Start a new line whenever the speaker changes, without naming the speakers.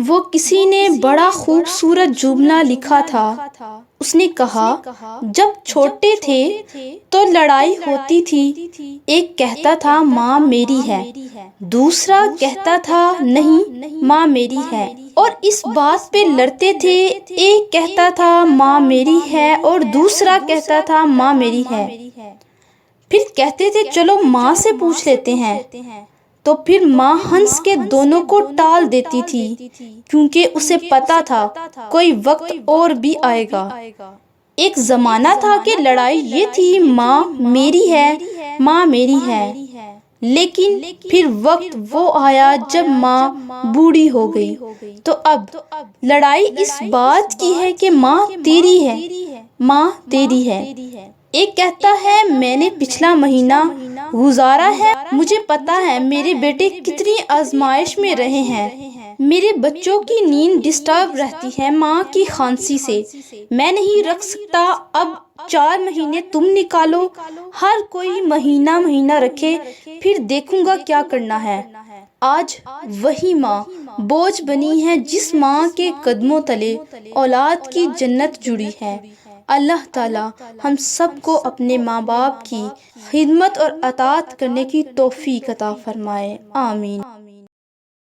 وہ کسی نے بڑا خوبصورت جملہ لکھا تھا۔ اس نے کہا، جب چھوٹے تھے تو لڑائی ہوتی تھی، ایک کہتا تھا ماں میری ہے، دوسرا کہتا تھا نہیں ماں میری ہے، اور اس بات پہ لڑتے تھے، ایک کہتا تھا ماں میری ہے اور دوسرا کہتا تھا ماں میری ہے۔ پھر کہتے تھے چلو ماں سے پوچھ لیتے ہیں، تو پھر ماں ہنس کے دونوں کو ٹال دیتی تھی، کیونکہ اسے پتا تھا کوئی وقت اور بھی آئے گا۔ ایک زمانہ تھا کہ لڑائی یہ تھی ماں میری ہے، ماں میری ہے، لیکن پھر وقت وہ آیا جب ماں بوڑھی ہو گئی، تو اب لڑائی اس بات کی ہے کہ ماں تیری ہے، ماں تیری ہے۔ ایک کہتا ہے میں نے پچھلا مہینہ گزارا ہے، مجھے پتا ہے میرے بیٹے کتنی آزمائش میں رہے ہیں، میرے بچوں کی نیند ڈسٹرب رہتی ہے ماں کی کھانسی سے، میں نہیں رکھ سکتا، اب 4 مہینے تم نکالو، ہر کوئی مہینہ رکھے، پھر دیکھوں گا کیا کرنا ہے۔ آج وہی ماں بوجھ بنی ہے جس ماں کے قدموں تلے اولاد کی جنت جڑی ہے۔ اللہ تعالی ہم سب کو اپنے ماں باپ کی خدمت اور اطاعت کرنے کی توفیق عطا فرمائے، آمین۔